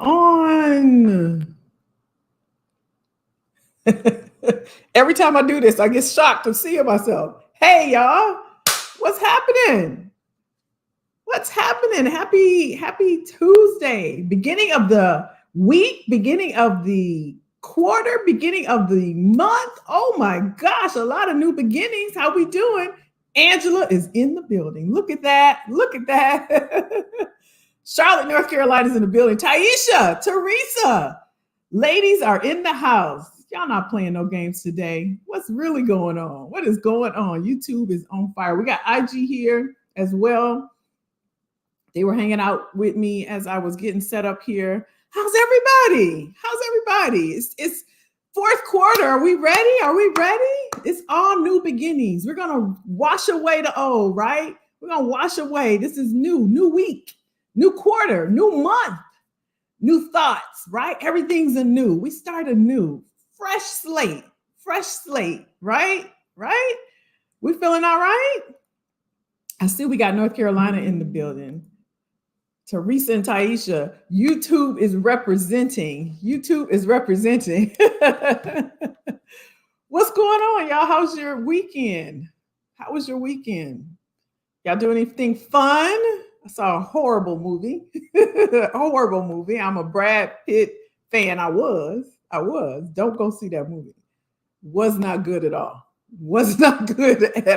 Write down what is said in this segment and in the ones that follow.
On. Every time I do this, I get shocked to see myself. Hey, y'all, what's happening? What's happening? Happy Tuesday, beginning of the week, beginning of the quarter, beginning of the month. Oh my gosh, a lot of new beginnings. How we doing? Angela is in the building. Look at that. Look at that. Charlotte, North Carolina is in the building. Taisha, Teresa, ladies are in the house. Y'all not playing no games today. What's really going on? What is going on? YouTube is on fire. We got IG here as well. They were hanging out with me as I was getting set up here. How's everybody? How's everybody? It's fourth quarter. Are we ready? Are we ready? It's all new beginnings. We're going to wash away the old, right? We're going to wash away. This is new week, new quarter, new month, new thoughts, right? Everything's anew. We start anew. Fresh slate, right? Right? We feeling all right? I see we got North Carolina in the building. Teresa and Taisha, YouTube is representing. What's going on, y'all? How's your weekend? How was your weekend? Y'all do anything fun? I saw a horrible movie. I'm a Brad Pitt fan. I was. Don't go see that movie. Was not good at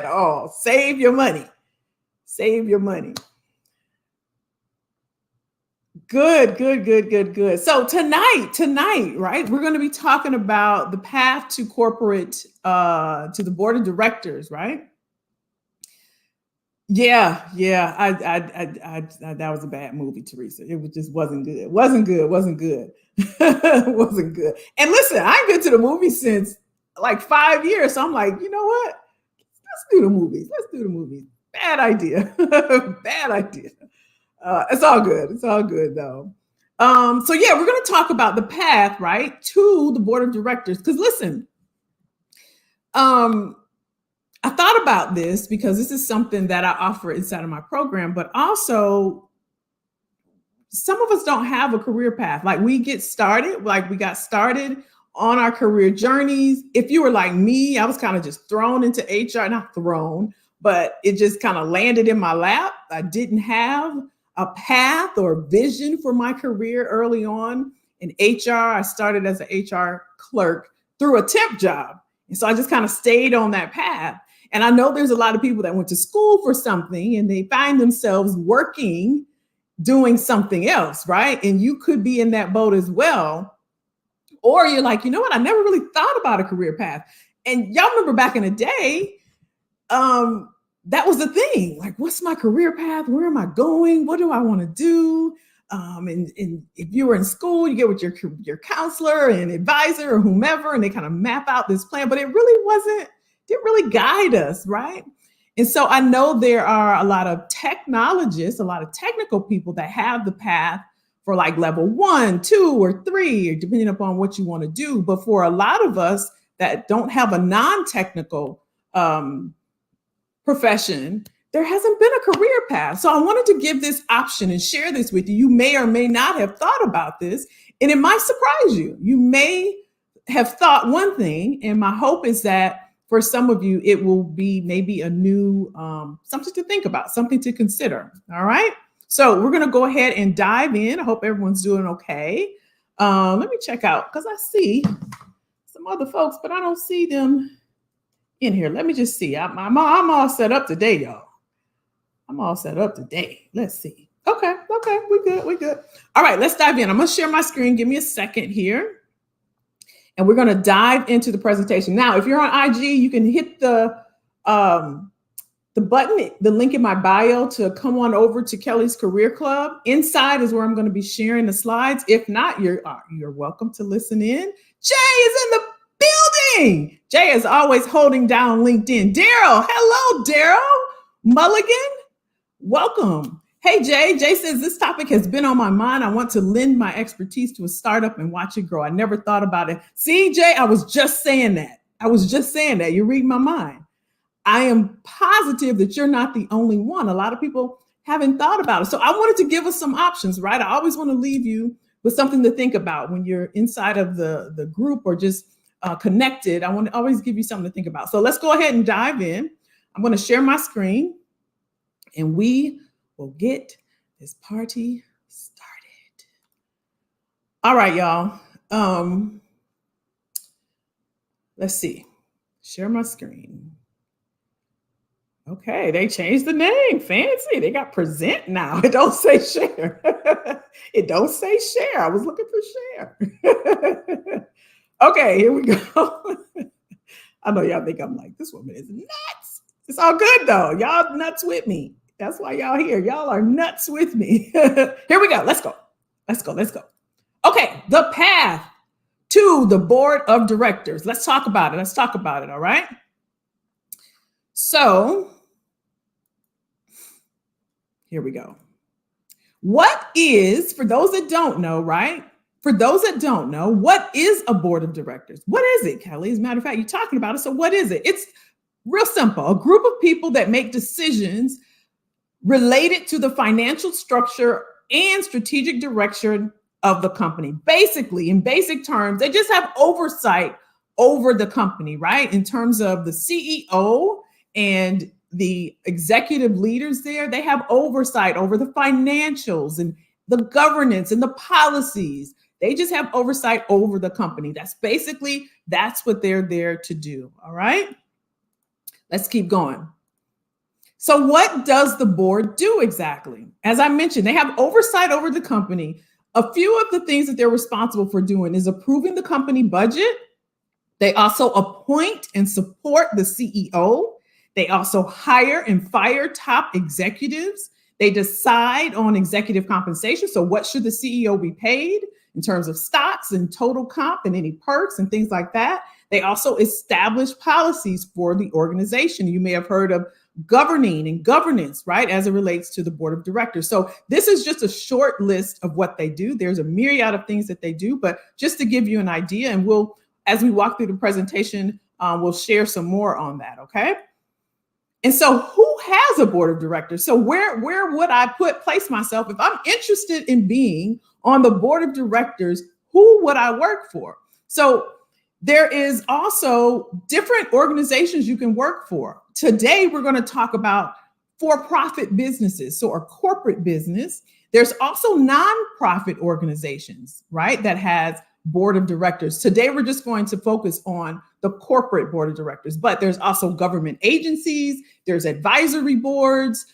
all. Save your money. Good. So tonight, right? We're going to be talking about the path to corporate, to the board of directors, right? Yeah. I that was a bad movie, Teresa. It just wasn't good. Wasn't good. And listen, I ain't been to the movies since like 5 years. So I'm like, you know what? Let's do the movies. Bad idea. It's all good though. So yeah, we're going to talk about the path, right, to the board of directors. Because listen, I thought about this because this is something that I offer inside of my program, but also some of us don't have a career path. Like we got started on our career journeys. If you were like me, I was kind of just thrown into HR, not thrown, but it just kind of landed in my lap. I didn't have a path or vision for my career early on in HR. I started as an HR clerk through a temp job. And so I just kind of stayed on that path. And I know there's a lot of people that went to school for something and they find themselves working, doing something else, right? And you could be in that boat as well. Or you're like, you know what? I never really thought about a career path. And y'all remember back in the day, that was the thing. Like, what's my career path? Where am I going? What do I want to do? And if you were in school, you get with your counselor and advisor or whomever, and they kind of map out this plan, but it really didn't really guide us, right? And so I know there are a lot of technologists, a lot of technical people that have the path for like level 1, 2, or 3, depending upon what you want to do. But for a lot of us that don't have a non-technical profession, there hasn't been a career path. So I wanted to give this option and share this with you. You may or may not have thought about this, and it might surprise you. You may have thought one thing, and my hope is that for some of you, it will be maybe a new something to think about, something to consider. All right. So we're going to go ahead and dive in. I hope everyone's doing okay. Let me check out because I see some other folks, but I don't see them in here. Let me just see. I'm all set up today, y'all. I'm all set up today. Let's see. Okay. We good. All right, let's dive in. I'm going to share my screen. Give me a second here. And we're going to dive into the presentation. Now, if you're on IG, you can hit the button, the link in my bio to come on over to Kelly's Career Club. Inside is where I'm going to be sharing the slides. If not, you're welcome to listen in. Jay is in the building. Jay is always holding down LinkedIn. Daryl, hello, Daryl. Mulligan, welcome. Hey, Jay. Jay says, this topic has been on my mind. I want to lend my expertise to a startup and watch it grow. I never thought about it. See, Jay, I was just saying that. You're reading my mind. I am positive that you're not the only one. A lot of people haven't thought about it. So I wanted to give us some options, right? I always want to leave you with something to think about when you're inside of the group or just connected. I want to always give you something to think about. So let's go ahead and dive in. I'm going to share my screen and we will get this party started. All right, y'all. Let's see. Share my screen. Okay, they changed the name. Fancy. They got present now. It don't say share. It don't say share. I was looking for share. Okay, here we go. I know y'all think I'm like, this woman is nuts. It's all good though. Y'all nuts with me. That's why y'all here. Y'all are nuts with me. Here we go. Let's go. Let's go. Let's go. Okay, the path to the board of directors. Let's talk about it. Let's talk about it. All right. So here we go. What is, for those that don't know, right? For those that don't know, what is a board of directors? What is it, Kelly? As a matter of fact, you're talking about it. So what is it? It's real simple. A group of people that make decisions related to the financial structure and strategic direction of the company. Basically, in basic terms, they just have oversight over the company, right? In terms of the CEO and the executive leaders there, they have oversight over the financials and the governance and the policies. They just have oversight over the company. That's what they're there to do. All right. Let's keep going. So what does the board do exactly? As I mentioned, they have oversight over the company. A few of the things that they're responsible for doing is approving the company budget. They also appoint and support the CEO. They also hire and fire top executives. They decide on executive compensation. So what should the CEO be paid in terms of stocks and total comp and any perks and things like that? They also establish policies for the organization. You may have heard of governing and governance, right, as it relates to the board of directors. So this is just a short list of what they do. There's a myriad of things that they do, but just to give you an idea, and we'll, as we walk through the presentation, we'll share some more on that, okay? And so who has a board of directors? So where would I place myself if I'm interested in being on the board of directors? Who would I work for? So there is also different organizations you can work for. Today, we're going to talk about for-profit businesses, so a corporate business. There's also nonprofit organizations, right, that has board of directors. Today, we're just going to focus on the corporate board of directors, but there's also government agencies, there's advisory boards,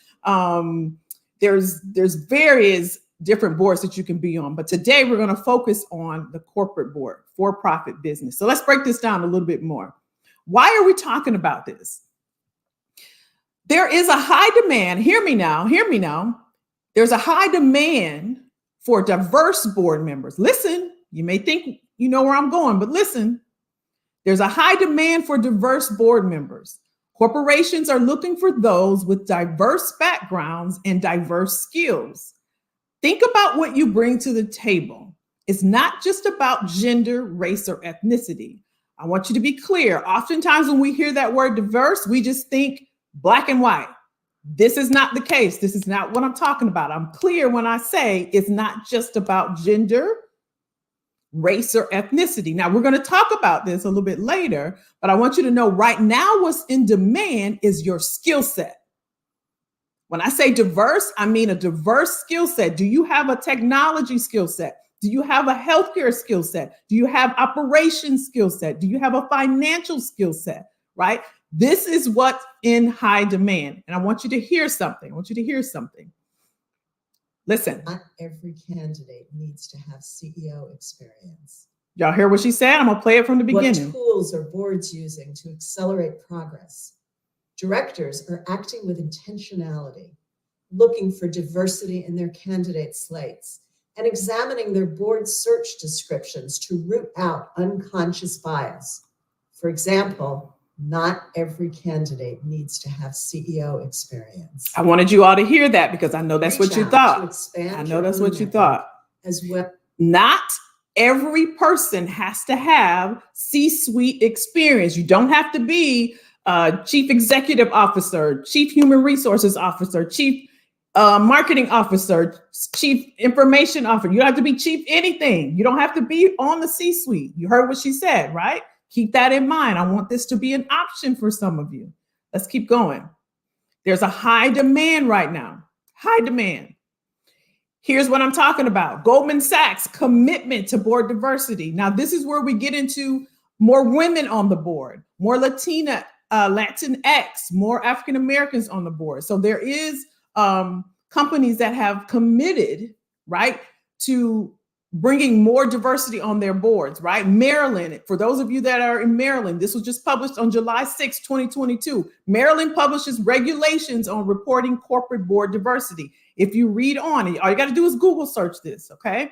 there's various different boards that you can be on. But today, we're going to focus on the corporate board, for-profit business. So let's break this down a little bit more. Why are we talking about this? There is a high demand. Hear me now. There's a high demand for diverse board members. Listen, you may think you know where I'm going, but listen, there's a high demand for diverse board members. Corporations are looking for those with diverse backgrounds and diverse skills. Think about what you bring to the table. It's not just about gender, race, or ethnicity. I want you to be clear. Oftentimes when we hear that word diverse, we just think black and white. This is not the case. This is not what I'm talking about. I'm clear when I say it's not just about gender, race, or ethnicity. Now, we're going to talk about this a little bit later, but I want you to know right now what's in demand is your skill set. When I say diverse, I mean a diverse skill set. Do you have a technology skill set? Do you have a healthcare skill set? Do you have operations skill set? Do you have a financial skill set, right? This is what's in high demand. And I want you to hear something. Listen. Not every candidate needs to have CEO experience. Y'all hear what she said? I'm going to play it from the beginning. What tools are boards using to accelerate progress? Directors are acting with intentionality, looking for diversity in their candidate slates, and examining their board search descriptions to root out unconscious bias. For example, not every candidate needs to have CEO experience. I wanted you all to hear that because I know that's what you thought. I know that's what you thought. As well. Not every person has to have C-suite experience. You don't have to be chief executive officer, chief human resources officer, chief marketing officer, chief information officer. You don't have to be chief anything. You don't have to be on the C-suite. You heard what she said, right? Keep that in mind. I want this to be an option for some of you. Let's keep going. There's a high demand right now. High demand. Here's what I'm talking about. Goldman Sachs commitment to board diversity. Now, this is where we get into more women on the board, more Latinx, more African Americans on the board. So there is companies that have committed, right, to bringing more diversity on their boards, right? Maryland, for those of you that are in Maryland, this was just published on July 6, 2022. Maryland publishes regulations on reporting corporate board diversity. If you read on it, all you got to do is Google search this, okay?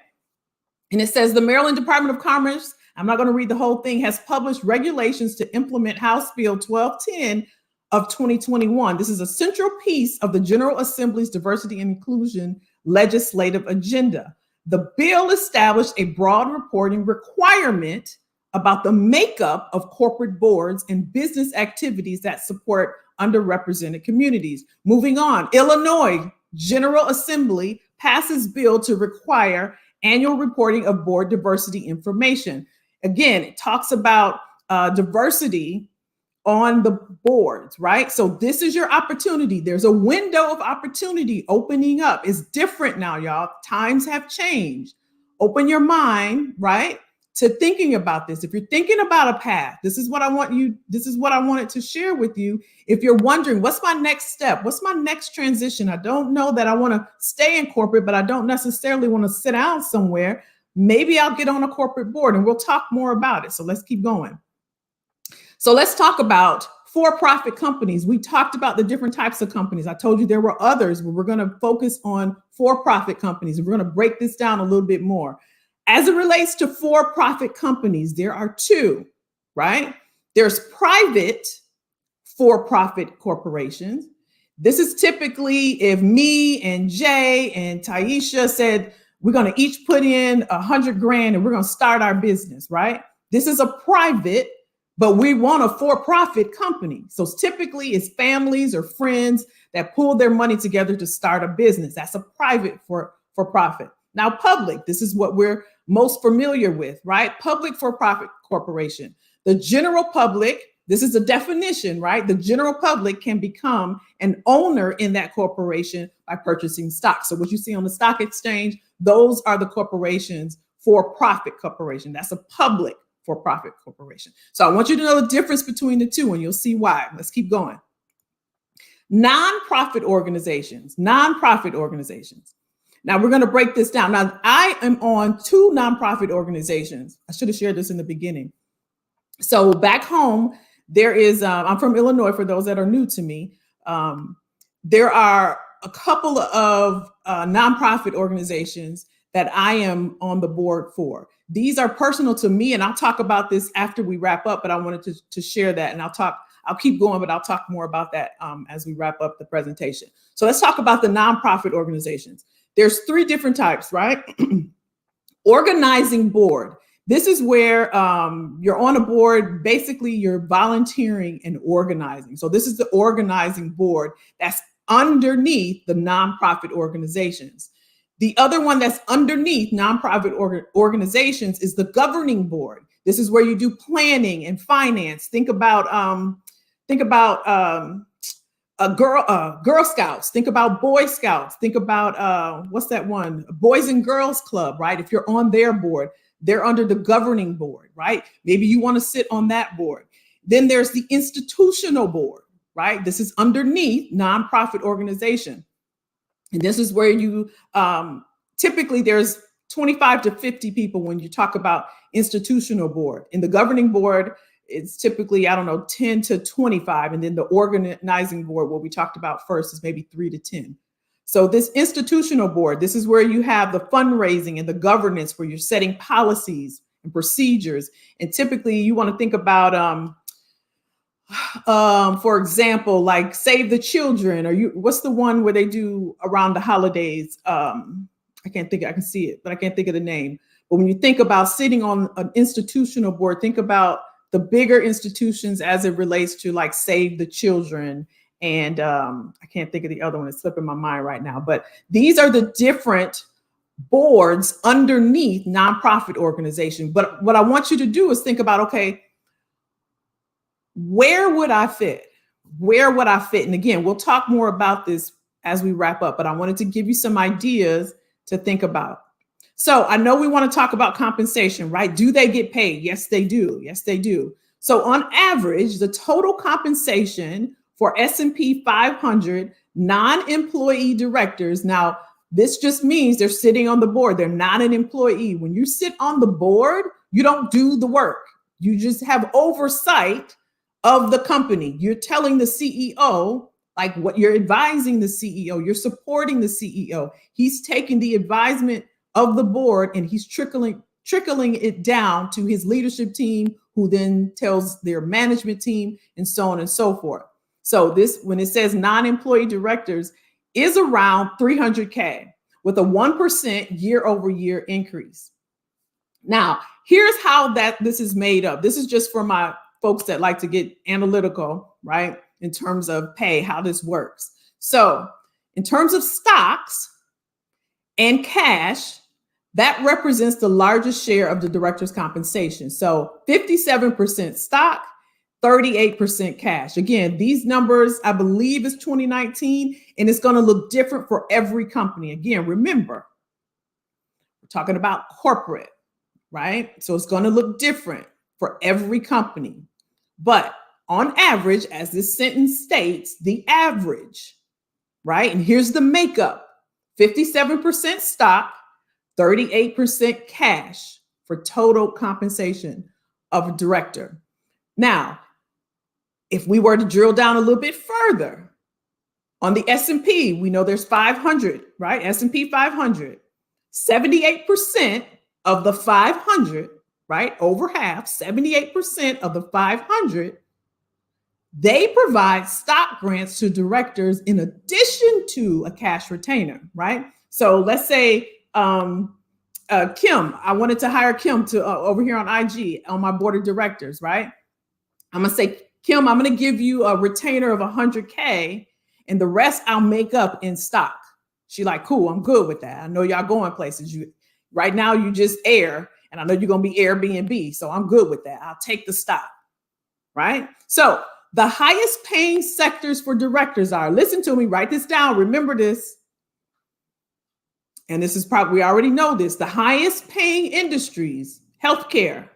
And it says the Maryland Department of Commerce, I'm not going to read the whole thing, has published regulations to implement House Bill 1210 of 2021. This is a central piece of the General Assembly's diversity and inclusion legislative agenda. The bill established a broad reporting requirement about the makeup of corporate boards and business activities that support underrepresented communities. Moving on, Illinois General Assembly passes bill to require annual reporting of board diversity information. Again, it talks about diversity on the boards, right? So this is your opportunity. There's a window of opportunity opening up. It's different now, y'all. Times have changed. Open your mind, right, to thinking about this. If you're thinking about a path, this is what I wanted to share with you. If you're wondering, what's my next step? What's my next transition? I don't know that I want to stay in corporate, but I don't necessarily want to sit down somewhere. Maybe I'll get on a corporate board, and we'll talk more about it. So let's keep going. So let's talk about for-profit companies. We talked about the different types of companies. I told you there were others, but we're going to focus on for-profit companies. We're going to break this down a little bit more. As it relates to for-profit companies, there are two, right? There's private for-profit corporations. This is typically if me and Jay and Taisha said, we're going to each put in $100,000 and we're going to start our business, right? This is a private, but we want a for-profit company. So typically it's families or friends that pull their money together to start a business. That's a private for-profit. Now, public, this is what we're most familiar with, right? Public for-profit corporation. The general public, this is a definition, right? The general public can become an owner in that corporation by purchasing stock. So what you see on the stock exchange, those are the corporations, for-profit corporation. That's a public for-profit corporation. So I want you to know the difference between the two, and you'll see why. Let's keep going. Nonprofit organizations. Now we're going to break this down. Now I am on two nonprofit organizations. I should have shared this in the beginning. So back home, there is, I'm from Illinois for those that are new to me. There are a couple of nonprofit organizations that I am on the board for. These are personal to me, and I'll talk about this after we wrap up, but I wanted to share that, and I'll keep going, but I'll talk more about that as we wrap up the presentation. So let's talk about the nonprofit organizations. There's three different types, right? Organizing board. This is where you're on a board, basically you're volunteering and organizing. So this is the organizing board that's underneath the nonprofit organizations. The other one that's underneath nonprofit organizations is the governing board. This is where you do planning and finance. Think about Girl Scouts. Think about Boy Scouts. Think about what's that one? Boys and Girls Club, right? If you're on their board, they're under the governing board, right? Maybe you want to sit on that board. Then there's the institutional board, right? This is underneath nonprofit organization. And this is where you typically there's 25 to 50 people when you talk about institutional board. In the governing board, it's typically, 10 to 25. And then the organizing board, what we talked about first, is maybe 3 to 10. So this institutional board, this is where you have the fundraising and the governance, where you're setting policies and procedures. And typically you want to think about for example, like Save the Children, or what's the one where they do around the holidays? I can see it, but I can't think of the name. But when you think about sitting on an institutional board, think about the bigger institutions as it relates to like Save the Children. And I can't think of the other one. It's slipping my mind right now. But these are the different boards underneath nonprofit organization. But what I want you to do is think about, okay, where would I fit? Where would I fit? And again, we'll talk more about this as we wrap up, but I wanted to give you some ideas to think about. So I know we want to talk about compensation, right? Do they get paid? Yes, they do. Yes, they do. So on average, the total compensation for S&P 500 non-employee directors, now this just means they're sitting on the board. They're not an employee. When you sit on the board, you don't do the work. You just have oversight of the company. You're telling the CEO, like what you're advising the CEO, you're supporting the CEO. He's taking the advisement of the board and he's trickling it down to his leadership team, who then tells their management team, and so on and so forth. So this, when it says non-employee directors, is around 300K with a 1% year-over-year increase. Now, here's how this is made up. This is just for my folks that like to get analytical, right? In terms of pay, how this works. So in terms of stocks and cash, that represents the largest share of the director's compensation. So 57% stock, 38% cash. Again, these numbers, I believe, is 2019, and it's going to look different for every company. Again, remember, we're talking about corporate, right? So it's going to look different for every company. But on average, as this sentence states, the average, right? And here's the makeup: 57% stock, 38% cash for total compensation of a director. Now, if we were to drill down a little bit further on the S&P, we know there's 500, right? S&P 500, 78% of the 500, right? Over half, 78% of the 500, they provide stock grants to directors in addition to a cash retainer, right? So let's say Kim, I wanted to hire Kim to over here on IG on my board of directors, right? I'm gonna say, Kim, I'm gonna give you a retainer of 100K, and the rest I'll make up in stock. She like, cool, I'm good with that. I know y'all going places. Right now you just Air, and I know you're gonna be Airbnb, so I'm good with that. I'll take the stock, right? So the highest paying sectors for directors are, listen to me, write this down, remember this. And this is probably, we already know this, the highest paying industries: healthcare,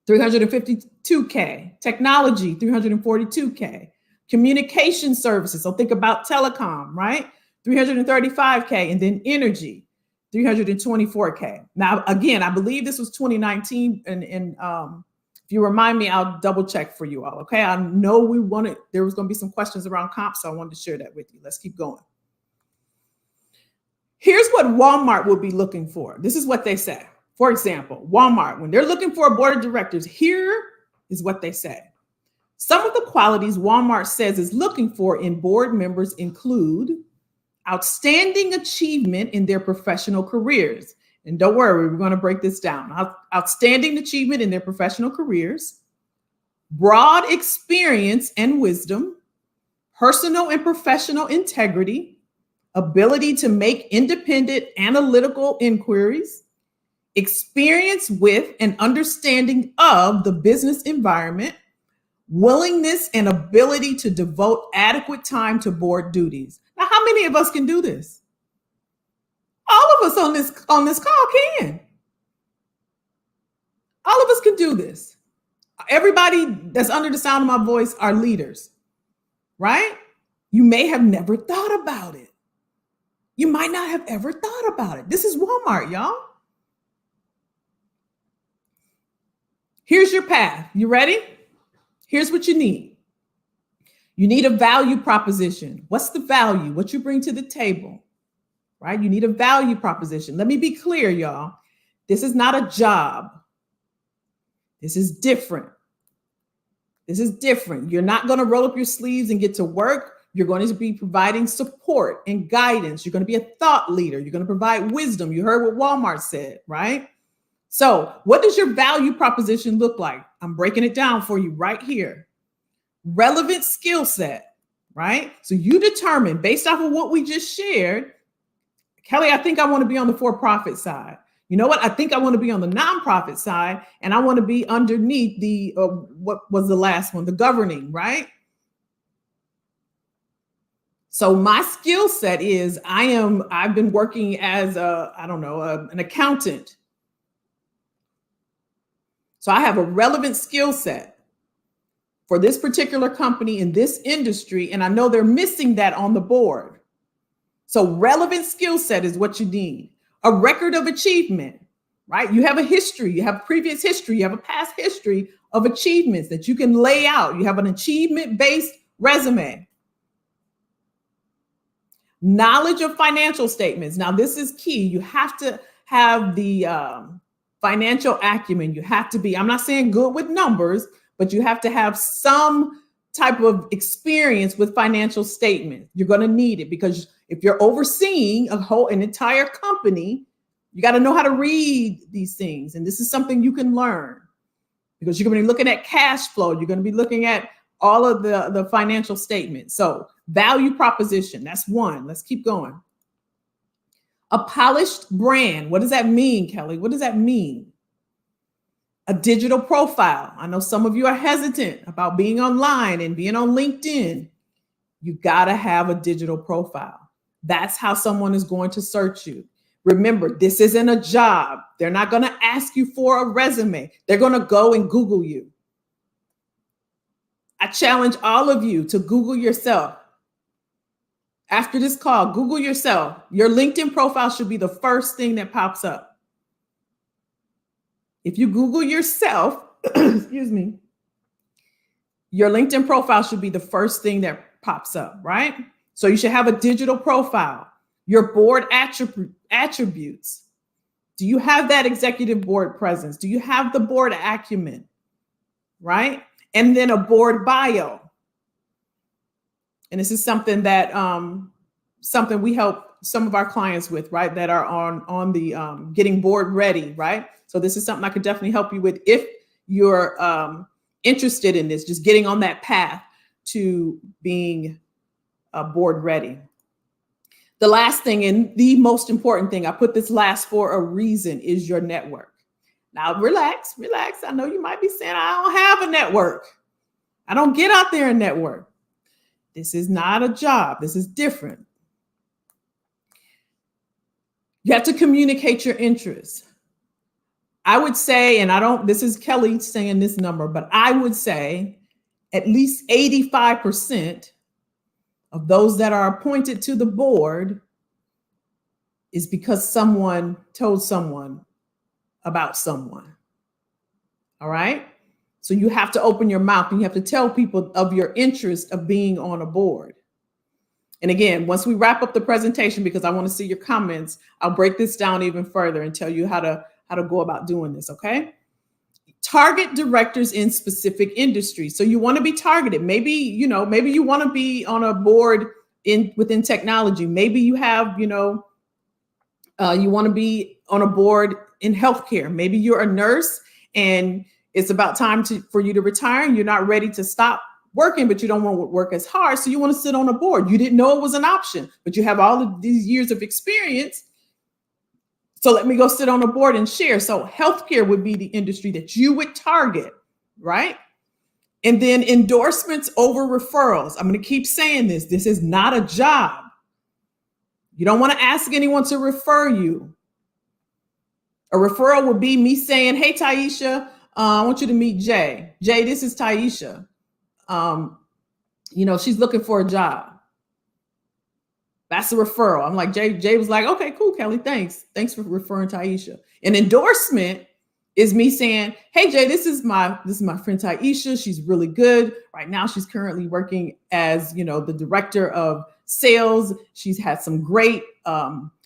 352K, technology, 342K, communication services. So think about telecom, right? 335K, and then energy, 324K. Now, again, I believe this was 2019, and if you remind me, I'll double check for you all. Okay, I know there was going to be some questions around comp, so I wanted to share that with you. Let's keep going. Here's what Walmart will be looking for. This is what they say. For example, Walmart, when they're looking for a board of directors, here is what they say. Some of the qualities Walmart says is looking for in board members include outstanding achievement in their professional careers. And don't worry, we're going to break this down. Outstanding achievement in their professional careers, broad experience and wisdom, personal and professional integrity, ability to make independent analytical inquiries, experience with and understanding of the business environment, willingness and ability to devote adequate time to board duties. Now, how many of us can do this? All of us on this call can. All of us can do this. Everybody that's under the sound of my voice are leaders, right? You may have never thought about it. You might not have ever thought about it. This is Walmart, y'all. Here's your path. You ready? Here's what you need. You need a value proposition. What's the value? What you bring to the table, right? You need a value proposition. Let me be clear, y'all. This is not a job. This is different. This is different. You're not going to roll up your sleeves and get to work. You're going to be providing support and guidance. You're going to be a thought leader. You're going to provide wisdom. You heard what Walmart said, right? So what does your value proposition look like? I'm breaking it down for you right here. Relevant skill set, right? So you determine based off of what we just shared, Kelly, I think I want to be on the for-profit side. You know what? I think I want to be on the nonprofit side, and I want to be underneath the, what was the last one? The governing, right? So my skill set is I've been working as an accountant. So I have a relevant skill set for this particular company in this industry, and I know they're missing that on the board. So relevant skill set is what you need. A record of achievement, right? You have a history, you have previous history, you have a past history of achievements that you can lay out. You have an achievement-based resume. Knowledge of financial statements. Now, this is key. You have to have the financial acumen. You have to be, I'm not saying good with numbers, but you have to have some type of experience with financial statements. You're going to need it because if you're overseeing an entire company, you got to know how to read these things. And this is something you can learn because you're going to be looking at cash flow. You're going to be looking at all of the financial statements. So value proposition, that's one. Let's keep going. A polished brand. What does that mean, Kelly? What does that mean? A digital profile. I know some of you are hesitant about being online and being on LinkedIn. You got to have a digital profile. That's how someone is going to search you. Remember, this isn't a job. They're not going to ask you for a resume. They're going to go and Google you. I challenge all of you to Google yourself. After this call, Google yourself. Your LinkedIn profile should be the first thing that pops up. If you Google yourself, excuse me, your LinkedIn profile should be the first thing that pops up, right? So you should have a digital profile. Your board attributes. Do you have that executive board presence? Do you have the board acumen, right? And then a board bio. And this is something that something we help some of our clients with, right? That are on the getting board ready, right? So this is something I could definitely help you with if you're interested in this, just getting on that path to being board ready. The last thing and the most important thing, I put this last for a reason, is your network. Now, relax. I know you might be saying, I don't have a network. I don't get out there and network. This is not a job. This is different. You have to communicate your interests. I would say, this is Kelly saying this number, but I would say at least 85% of those that are appointed to the board is because someone told someone about someone. All right. So you have to open your mouth and you have to tell people of your interest of being on a board. And again, once we wrap up the presentation, because I want to see your comments, I'll break this down even further and tell you how to go about doing this. Okay. Target directors in specific industries. So you want to be targeted. Maybe you want to be on a board within technology. Maybe you have, you want to be on a board in healthcare. Maybe you're a nurse and it's about time for you to retire and you're not ready to stop working, but you don't want to work as hard. So you want to sit on a board. You didn't know it was an option, but you have all of these years of experience. So let me go sit on a board and share. So healthcare would be the industry that you would target, right? And then endorsements over referrals. I'm going to keep saying this. This is not a job. You don't want to ask anyone to refer you. A referral would be me saying, hey, Taisha, I want you to meet Jay. Jay, this is Taisha. She's looking for a job. That's a referral. I'm like, Jay was like, okay, cool, Kelly, thanks. Thanks for referring Taisha. An endorsement is me saying, hey, Jay, this is my friend Taisha. She's really good. Right now, she's currently working as, the director of sales. She's had some great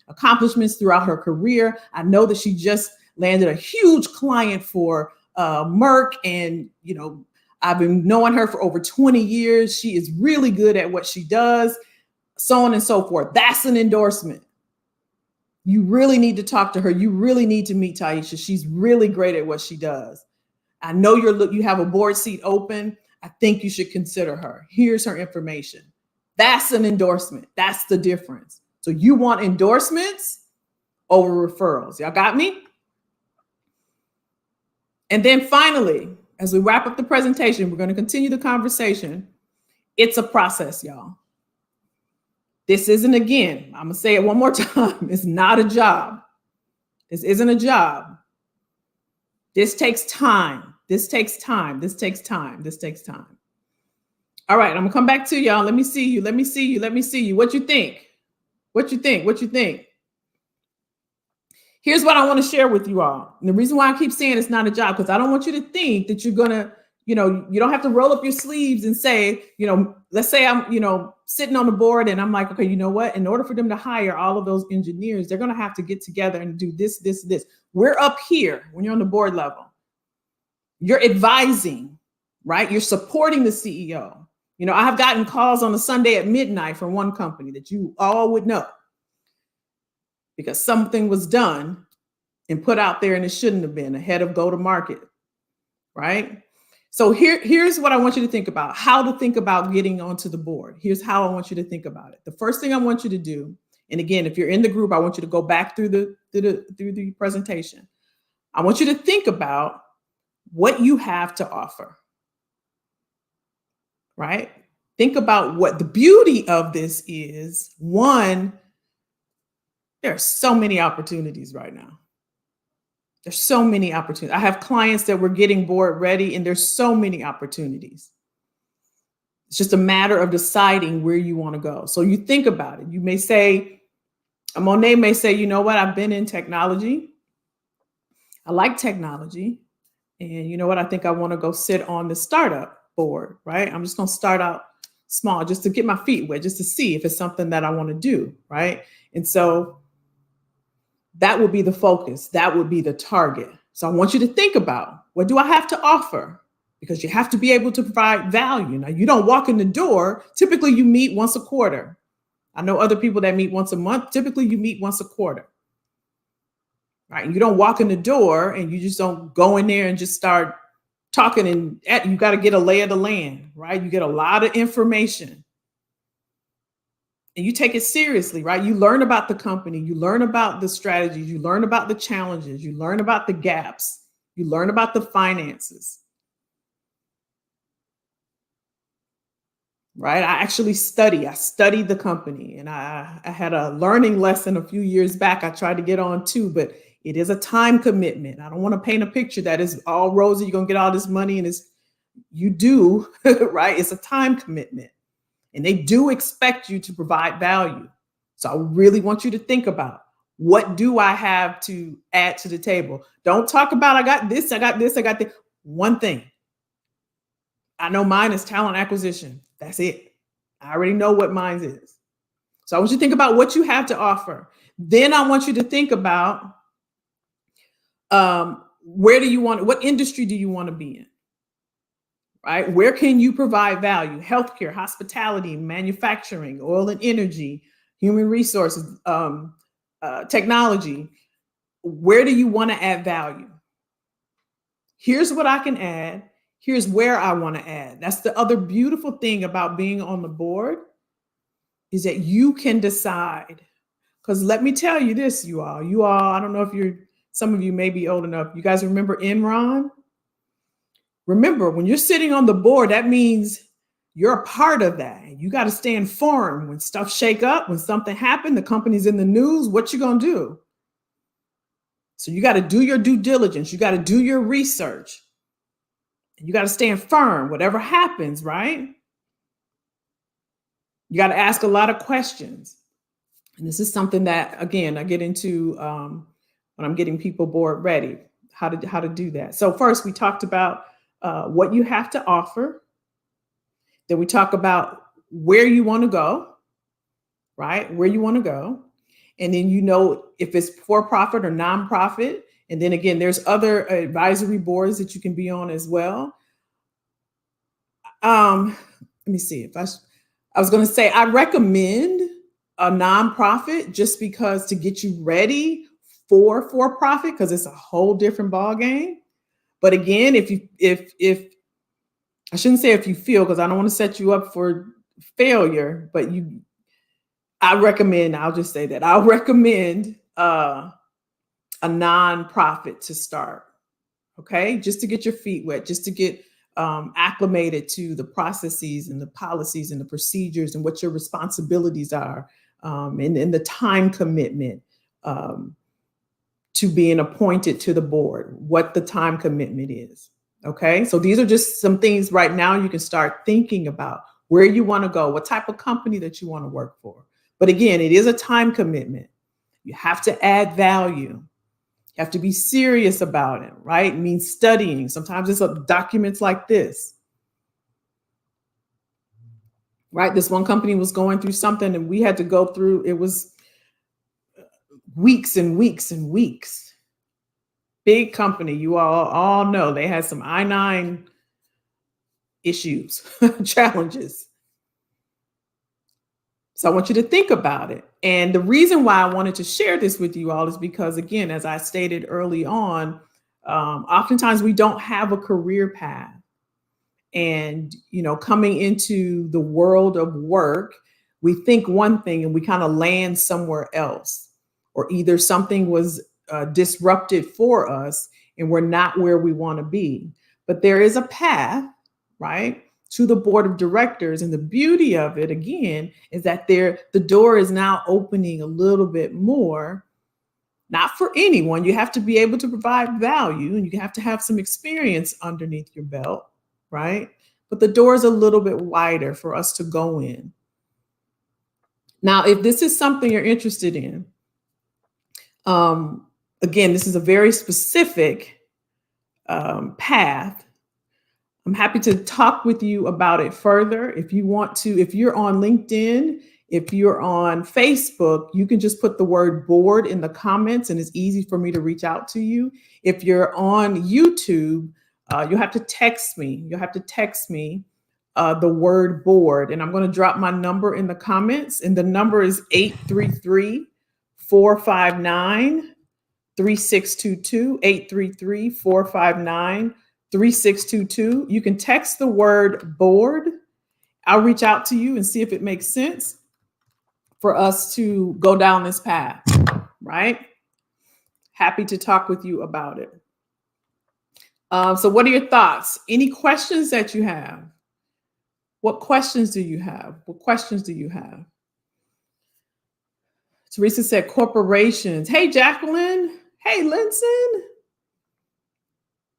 accomplishments throughout her career. I know that she just landed a huge client for Merck. And, I've been knowing her for over 20 years. She is really good at what she does, so on and so forth. That's an endorsement. You really need to talk to her. You really need to meet Taisha. She's really great at what she does. I know you have a board seat open. I think you should consider her. Here's her information. That's an endorsement. That's the difference. So you want endorsements over referrals. Y'all got me? And then finally, as we wrap up the presentation, we're going to continue the conversation. It's a process, y'all. This isn't, again, I'm going to say it one more time. It's not a job. This isn't a job. This takes time. This takes time. This takes time. This takes time. All right, I'm going to come back to y'all. Let me see you. Let me see you. Let me see you. What you think? What you think? What you think? Here's what I want to share with you all. And the reason why I keep saying it's not a job, because I don't want you to think that you're going to, you don't have to roll up your sleeves and say, let's say I'm, sitting on the board and I'm like, okay, you know what? In order for them to hire all of those engineers, they're going to have to get together and do this, this, this. We're up here when you're on the board level. You're advising, right? You're supporting the CEO. I have gotten calls on a Sunday at midnight from one company that you all would know, because something was done and put out there and it shouldn't have been, ahead of go to market, right? So here's what I want you to think about, how to think about getting onto the board. Here's how I want you to think about it. The first thing I want you to do, and again, if you're in the group, I want you to go back through the presentation. I want you to think about what you have to offer, right? Think about what the beauty of this is. One, there are so many opportunities right now. There's so many opportunities. I have clients that were getting board ready, and there's so many opportunities. It's just a matter of deciding where you want to go. So you think about it. You may say, Monet may say, you know what? I've been in technology. I like technology. And you know what? I think I want to go sit on the startup board, right? I'm just going to start out small just to get my feet wet, just to see if it's something that I want to do, right? And so that would be the focus. That would be the target. So I want you to think about, what do I have to offer? Because you have to be able to provide value. Now, you don't walk in the door. Typically, you meet once a quarter. I know other people that meet once a month. Typically, you meet once a quarter. Right? You don't walk in the door and you just don't go in there and just start talking, and you got to get a lay of the land, right? You get a lot of information. And you take it seriously, right? You learn about the company, you learn about the strategies, you learn about the challenges, you learn about the gaps, you learn about the finances, right? I studied the company, and I had a learning lesson a few years back I tried to get on too, but it is a time commitment. I don't want to paint a picture that is all rosy, you're going to get all this money, and you do, right? It's a time commitment. And they do expect you to provide value. So I really want you to think about, what do I have to add to the table? Don't talk about, I got this, I got this, I got this. One thing. I know mine is talent acquisition. That's it. I already know what mine is. So I want you to think about what you have to offer. Then I want you to think about, what industry do you want to be in? Right? Where can you provide value? Healthcare, hospitality, manufacturing, oil and energy, human resources, technology. Where do you want to add value? Here's what I can add. Here's where I want to add. That's the other beautiful thing about being on the board, is that you can decide. Because let me tell you this, you all, I don't know if some of you may be old enough. You guys remember Enron? Remember, when you're sitting on the board, that means you're a part of that. You got to stand firm when stuff shake up, when something happened, the company's in the news, what you going to do? So you got to do your due diligence. You got to do your research. You got to stand firm, whatever happens, right? You got to ask a lot of questions. And this is something that, again, I get into when I'm getting people board ready, how to do that. So first, we talked about what you have to offer. Then we talk about where you want to go, right? Where you want to go. And then, if it's for-profit or nonprofit. And then again, there's other advisory boards that you can be on as well. Let me see if I was going to say, I recommend a nonprofit just because, to get you ready for-profit, because it's a whole different ball game. But again, if I shouldn't say if you feel, because I don't want to set you up for failure, but I'll just say that I'll recommend a nonprofit to start. Okay. Just to get your feet wet, just to get acclimated to the processes and the policies and the procedures and what your responsibilities are, and the time commitment to being appointed to the board, what the time commitment is. Okay, so these are just some things right now you can start thinking about where you want to go, what type of company that you want to work for. But again, it is a time commitment. You have to add value. You have to be serious about it, right? It means studying. Sometimes it's documents like this, right? This one company was going through something and we had to go through, it was weeks and weeks and weeks. Big company, you all know they had some I-9 issues, challenges. So I want you to think about it. And the reason why I wanted to share this with you all is because, again, as I stated early on, oftentimes we don't have a career path. And, coming into the world of work, we think one thing and we kind of land somewhere else, or either something was disrupted for us and we're not where we want to be. But there is a path, right, to the board of directors. And the beauty of it, again, is that the door is now opening a little bit more, not for anyone. You have to be able to provide value and you have to have some experience underneath your belt, right? But the door is a little bit wider for us to go in. Now, if this is something you're interested in, again, this is a very specific path. I'm happy to talk with you about it further. If you want to, if you're on LinkedIn, if you're on Facebook, you can just put the word board in the comments and it's easy for me to reach out to you. If you're on YouTube, you'll have to text me. You'll have to text me the word board, and I'm going to drop my number in the comments. And the number is 833-459-3622, 833-459-3622. You can text the word board. I'll reach out to you and see if it makes sense for us to go down this path, right? Happy to talk with you about it. So what are your thoughts? Any questions that you have? What questions do you have? What questions do you have? Teresa said corporations. Hey, Jacqueline. Hey, Linson.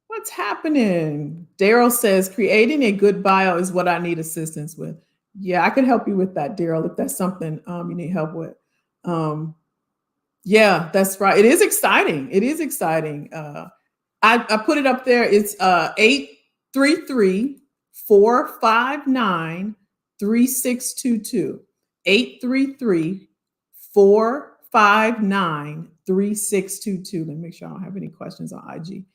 What's happening? Daryl says creating a good bio is what I need assistance with. Yeah, I can help you with that, Daryl, if that's something you need help with. Yeah, that's right. It is exciting. It is exciting. I put it up there. It's 833-459-3622. 833-459-3622. Let me make sure I don't have any questions on IG.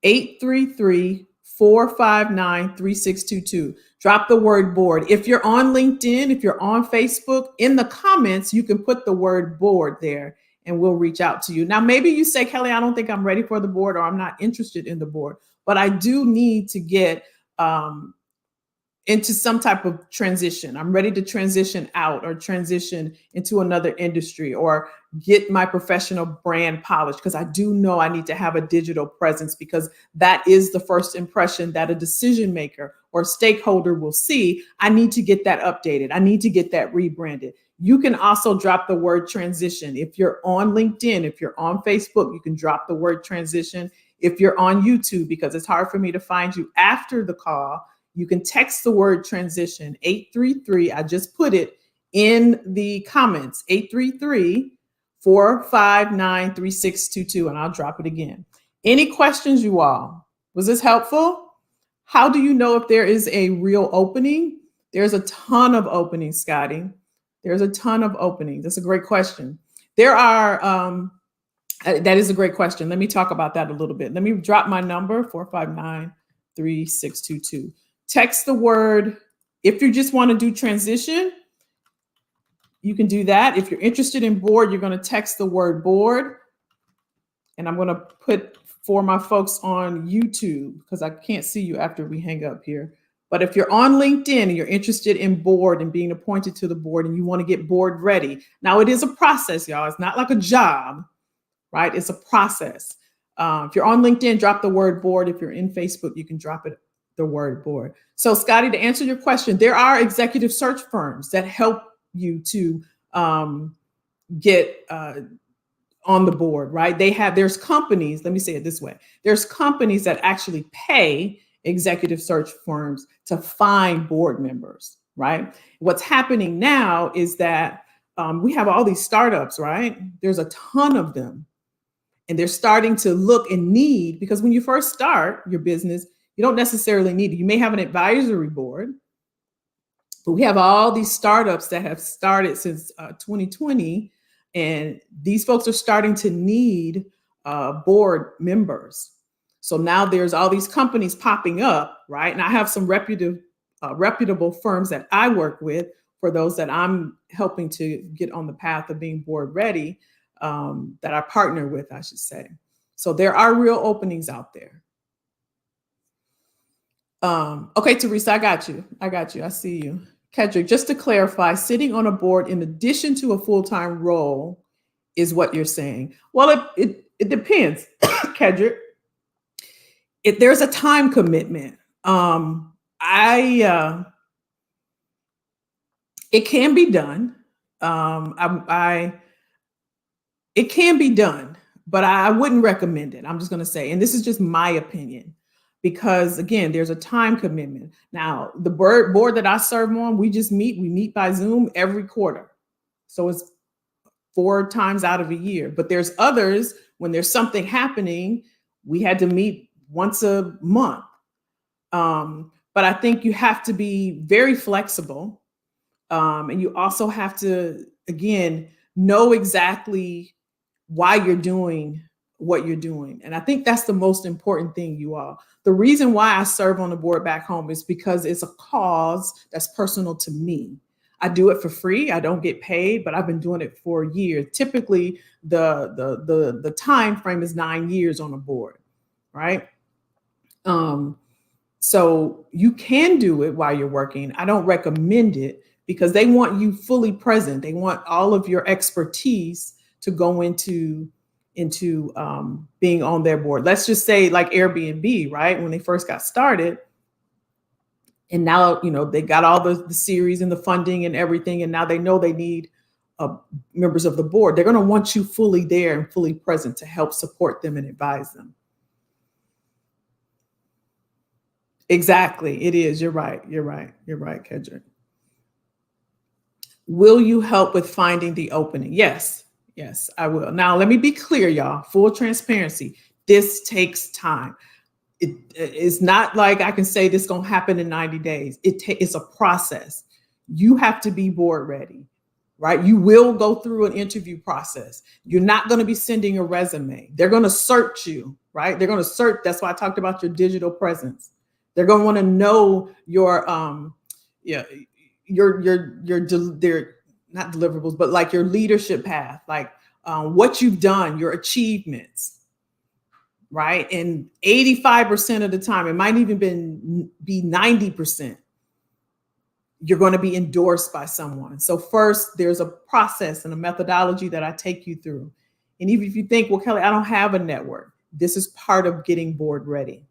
833-459-3622. Drop the word board. If you're on LinkedIn, if you're on Facebook, in the comments, you can put the word board there and we'll reach out to you. Now, maybe you say, Kelly, I don't think I'm ready for the board or I'm not interested in the board, but I do need to get into some type of transition. I'm ready to transition out or transition into another industry or get my professional brand polished, because I do know I need to have a digital presence, because that is the first impression that a decision maker or stakeholder will see. I need to get that updated. I need to get that rebranded. You can also drop the word transition. If you're on LinkedIn, if you're on Facebook, you can drop the word transition. If you're on YouTube, because it's hard for me to find you after the call, you can text the word transition, 833. I just put it in the comments, 833-459-3622, and I'll drop it again. Any questions, you all? Was this helpful? How do you know if there is a real opening? There's a ton of openings, Scotty. There's a ton of openings. That's a great question. There are, that is a great question. Let me talk about that a little bit. Let me drop my number, 459-3622. Text the word. If you just want to do transition, you can do that. If you're interested in board, you're going to text the word board. And I'm going to put for my folks on YouTube, because I can't see you after we hang up here. But if you're on LinkedIn and you're interested in board and being appointed to the board and you want to get board ready. Now, it is a process, y'all. It's not like a job, right? It's a process. If you're on LinkedIn, drop the word board. If you're in Facebook, you can drop it the word board. So Scotty, to answer your question, there are executive search firms that help you to get on the board, right? There's companies, let me say it this way. There's companies that actually pay executive search firms to find board members, right? What's happening now is that we have all these startups, right? There's a ton of them. And they're starting to look and need, because when you first start your business, you don't necessarily need it. You may have an advisory board, but we have all these startups that have started since 2020. And these folks are starting to need board members. So now there's all these companies popping up, right? And I have some reputable firms that I work with for those that I'm helping to get on the path of being board ready, that I partner with, I should say. So there are real openings out there. Okay, Teresa, I got you. I see you. Kedrick, just to clarify, sitting on a board in addition to a full-time role is what you're saying. Well, it depends, Kedrick. There's a time commitment. It can be done. It can be done, but I wouldn't recommend it. I'm just going to say, and this is just my opinion, because again, there's a time commitment. Now, the board that I serve on, we meet by Zoom every quarter. So it's 4 times out of a year, but there's others when there's something happening, we had to meet once a month. But I think you have to be very flexible. And you also have to, again, know exactly why you're doing what you're doing. And I think that's the most important thing, you all. The reason why I serve on the board back home is because it's a cause that's personal to me. I do it for free. I don't get paid, but I've been doing it for years. Typically, the time frame is 9 years on a board, right? So you can do it while you're working. I don't recommend it because they want you fully present. They want all of your expertise to go into being on their board. Let's just say like Airbnb, right? When they first got started, and now, they got all the series and the funding and everything, and now they know they need members of the board. They're going to want you fully there and fully present to help support them and advise them. Exactly. It is. You're right, Kedrick. Will you help with finding the opening? Yes, I will. Now, let me be clear, y'all. Full transparency. This takes time. It's not like I can say this is going to happen in 90 days. It's a process. You have to be board ready, right? You will go through an interview process. You're not going to be sending a resume. They're going to search you, right? They're going to search. That's why I talked about your digital presence. They're going to want to know your not deliverables, but like your leadership path, like what you've done, your achievements, right? And 85% of the time, it might even be 90%, you're going to be endorsed by someone. So first, there's a process and a methodology that I take you through. And even if you think, well, Kelly, I don't have a network, this is part of getting board ready.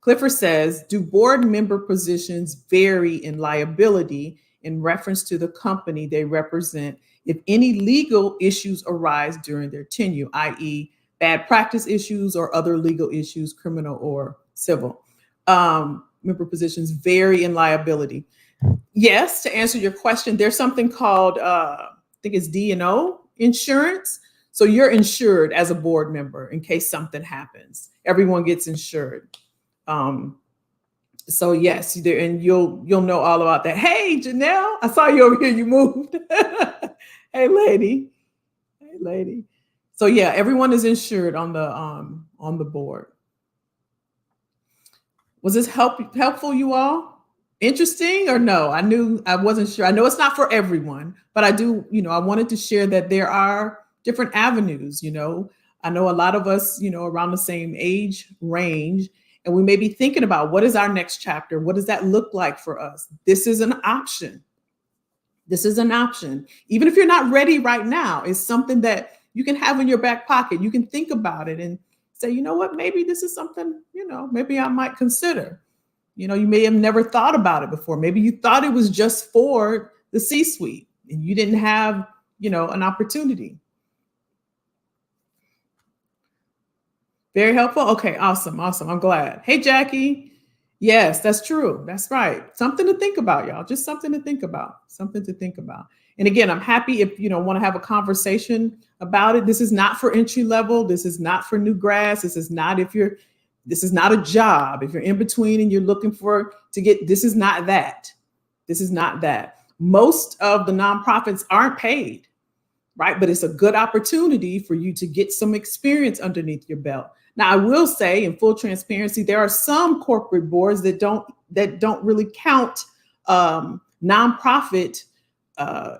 Clifford says, do board member positions vary in liability in reference to the company they represent if any legal issues arise during their tenure, i.e. bad practice issues or other legal issues, criminal or civil? Member positions vary in liability. Yes, to answer your question, there's something called, I think it's D&O insurance. So you're insured as a board member in case something happens. Everyone gets insured. So yes, and you'll know all about that. Hey, Janelle, I saw you over here. You moved. Hey, lady. So yeah, everyone is insured on the board. Was this helpful, you all? Interesting or no? I wasn't sure. I know it's not for everyone, but I do. I wanted to share that there are different avenues. I know a lot of us, around the same age range. And we may be thinking about what is our next chapter? What does that look like for us? This is an option. Even if you're not ready right now, it's something that you can have in your back pocket. You can think about it and say, you know what, maybe this is something, maybe I might consider. You may have never thought about it before. Maybe you thought it was just for the C-suite and you didn't have, an opportunity. Very helpful. Okay, awesome. I'm glad. Hey, Jackie. Yes, that's true. That's right. Something to think about, y'all. Just something to think about. Something to think about. And again, I'm happy if you want to have a conversation about it. This is not for entry level. This is not for new grads. This is not a job. If you're in between and you're looking this is not that. This is not that. Most of the nonprofits aren't paid, right? But it's a good opportunity for you to get some experience underneath your belt. Now, I will say, in full transparency, there are some corporate boards that don't really count nonprofit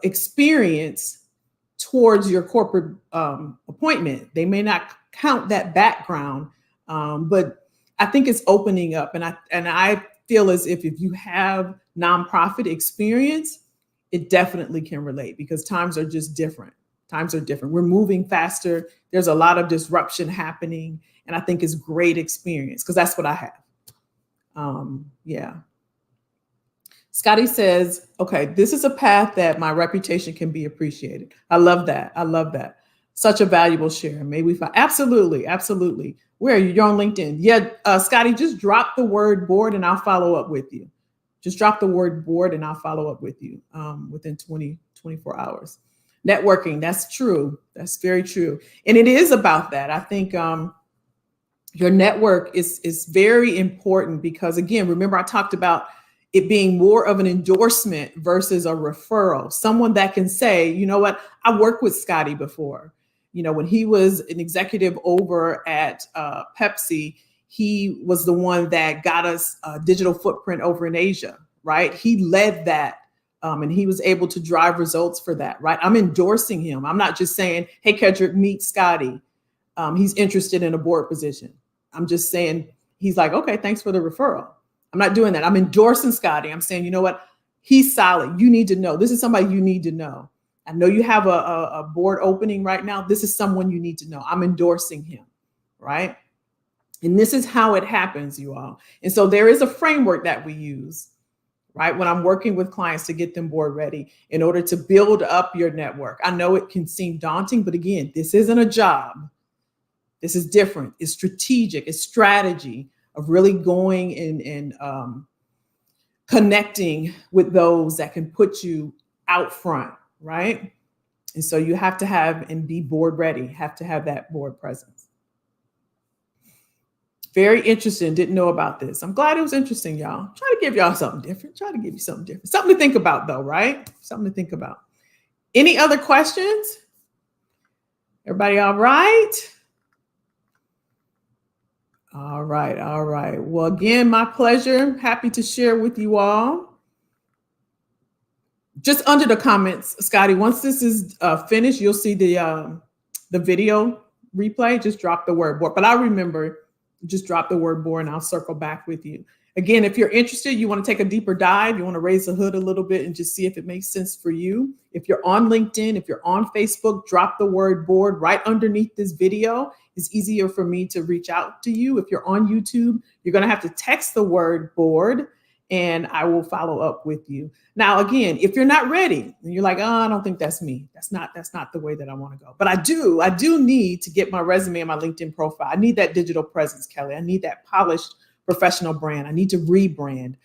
experience towards your corporate appointment. They may not count that background, but I think it's opening up, and I feel as if you have nonprofit experience, it definitely can relate because times are just different. Times are different. We're moving faster. There's a lot of disruption happening. And I think it's great experience because that's what I have. Yeah. Scotty says, okay, this is a path that my reputation can be appreciated. I love that. I love that. Such a valuable share. May we find. Absolutely. Absolutely. Where are you? You're on LinkedIn. Yeah. Scotty, just drop the word board and I'll follow up with you. Just drop the word board and I'll follow up with you within 24 hours. Networking, that's true. That's very true. And it is about that. I think your network is very important because, again, remember I talked about it being more of an endorsement versus a referral. Someone that can say, you know what, I worked with Scotty before. When he was an executive over at Pepsi, he was the one that got us a digital footprint over in Asia, right? He led that. And he was able to drive results for that, right? I'm endorsing him. I'm not just saying, hey, Kedrick, meet Scotty. He's interested in a board position. I'm just saying, he's like, okay, thanks for the referral. I'm not doing that. I'm endorsing Scotty. I'm saying, you know what? He's solid. You need to know. This is somebody you need to know. I know you have a board opening right now. This is someone you need to know. I'm endorsing him, right? And this is how it happens, you all. And so there is a framework that we use, right? When I'm working with clients to get them board ready in order to build up your network. I know it can seem daunting, but again, this isn't a job. This is different. It's strategic. It's strategy of really going and connecting with those that can put you out front, right? And so you have to have and be board ready, have to have that board presence. Very interesting. Didn't know about this. I'm glad it was interesting, y'all. Try to give y'all something different. Try to give you something different. Something to think about, though, right? Something to think about. Any other questions? Everybody all right? All right. All right. Well, again, my pleasure. Happy to share with you all. Just under the comments, Scotty, once this is finished, you'll see the video replay. Just drop the word board. But I remember, just drop the word board and I'll circle back with you. Again, if you're interested, you want to take a deeper dive, you want to raise the hood a little bit and just see if it makes sense for you. If you're on LinkedIn, if you're on Facebook, drop the word board right underneath this video. It's easier for me to reach out to you. If you're on YouTube, you're going to have to text the word board and I will follow up with you. Now, again, if you're not ready and you're like, oh, I don't think that's me. That's not the way that I want to go. But I do need to get my resume and my LinkedIn profile. I need that digital presence, Kelly. I need that polished professional brand. I need to rebrand.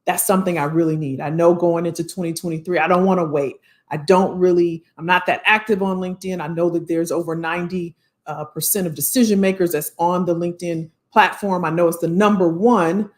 That's something I really need. I know going into 2023, I don't want to wait. I'm not that active on LinkedIn. I know that there's over 90% of decision makers that's on the LinkedIn platform. I know it's the number one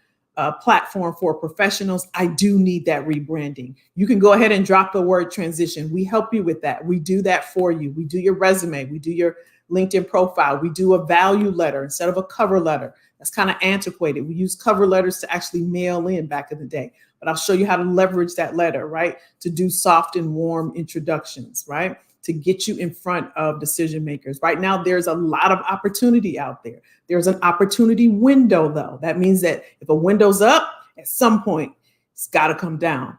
platform for professionals. I do need that rebranding. You can go ahead and drop the word transition. We help you with that. We do that for you. We do your resume. We do your LinkedIn profile. We do a value letter instead of a cover letter. That's kind of antiquated. We use cover letters to actually mail in back in the day, but I'll show you how to leverage that letter, right? To do soft and warm introductions, right? To get you in front of decision makers. Right now, there's a lot of opportunity out there. There's an opportunity window, though. That means that if a window's up, at some point, it's got to come down.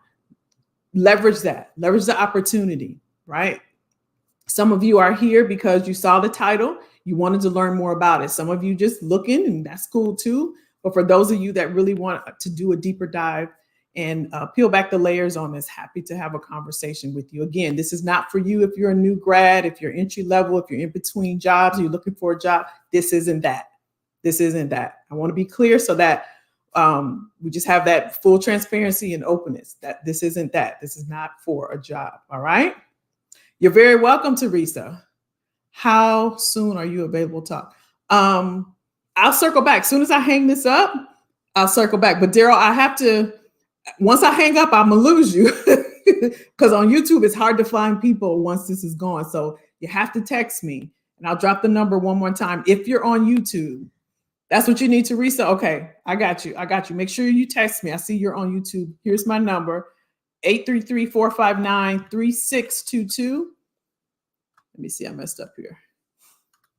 Leverage that. Leverage the opportunity, right? Some of you are here because you saw the title. You wanted to learn more about it. Some of you just looking, and that's cool too. But for those of you that really want to do a deeper dive and peel back the layers on this, happy to have a conversation with you. Again, this is not for you if you're a new grad, if you're entry level, if you're in between jobs, you're looking for a job. This isn't that. This isn't that. I want to be clear so that we just have that full transparency and openness that this isn't that. This is not for a job. All right. You're very welcome, Teresa. How soon are you available to talk? I'll circle back. As soon as I hang this up, I'll circle back. But Daryl, I have to, once I hang up, I'm gonna lose you because on YouTube, it's hard to find people once this is gone. So you have to text me and I'll drop the number one more time. If you're on YouTube, that's what you need, Teresa. Okay, I got you. I got you. Make sure you text me. I see you're on YouTube. Here's my number, 833-459-3622. Let me see, I messed up here.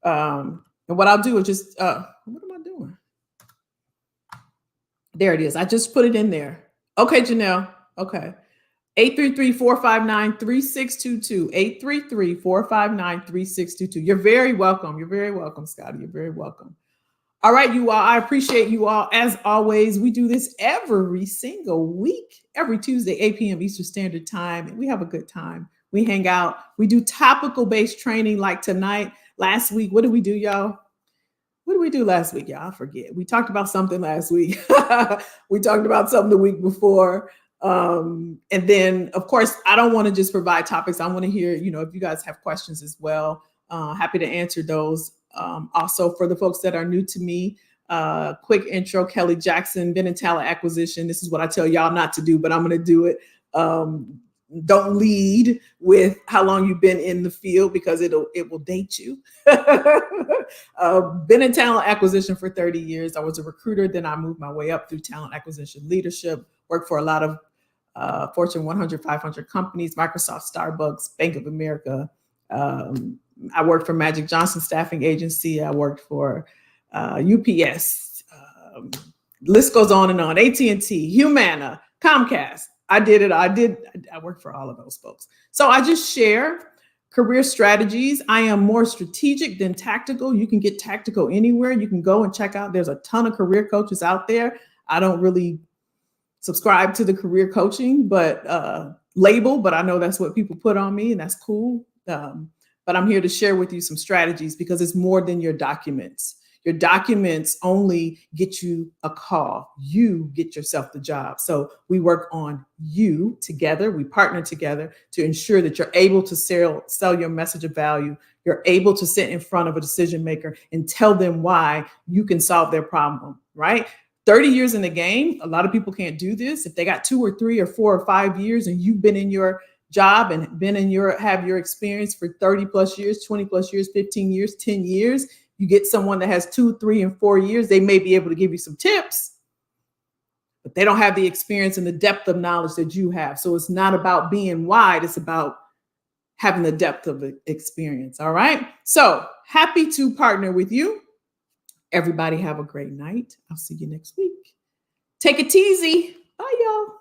And what I'll do is just, what am I doing? There it is. I just put it in there. Okay, Janelle. Okay. 833-459-3622. 833-459-3622. You're very welcome. You're very welcome, Scotty. You're very welcome. All right, you all. I appreciate you all. As always, we do this every single week, every Tuesday, 8 p.m. Eastern Standard Time. And we have a good time. We hang out. We do topical-based training like tonight. Last week, what did we do, y'all? What did we do last week, y'all? I forget. We talked about something last week. We talked about something the week before. And then, of course, I don't want to just provide topics. I want to hear, if you guys have questions as well. Happy to answer those. Also, for the folks that are new to me, quick intro, Kelly Jackson, been in talent acquisition. This is what I tell y'all not to do, but I'm going to do it. Don't lead with how long you've been in the field because it will date you. Been in talent acquisition for 30 years. I was a recruiter. Then I moved my way up through talent acquisition leadership, worked for a lot of Fortune 100, 500 companies, Microsoft, Starbucks, Bank of America. I worked for Magic Johnson Staffing Agency. I worked for UPS. List goes on and on. AT&T, Humana, Comcast. I did it. I worked for all of those folks. So I just share career strategies. I am more strategic than tactical. You can get tactical anywhere. You can go and check out. There's a ton of career coaches out there. I don't really subscribe to the career coaching, but label, but I know that's what people put on me, and that's cool. But I'm here to share with you some strategies because it's more than your documents. Your documents only get you a call. You get yourself the job. So we work on you together. We partner together to ensure that you're able to sell your message of value. You're able to sit in front of a decision maker and tell them why you can solve their problem, right? 30 years in the game, a lot of people can't do this. If they got 2 or 3 or 4 or 5 years and you've been in your job and have your experience for 30 plus years, 20 plus years, 15 years, 10 years, you get someone that has 2, 3, and 4 years, they may be able to give you some tips, but they don't have the experience and the depth of knowledge that you have. So it's not about being wide. It's about having the depth of experience. All right. So happy to partner with you. Everybody have a great night. I'll see you next week. Take it easy. Bye, y'all.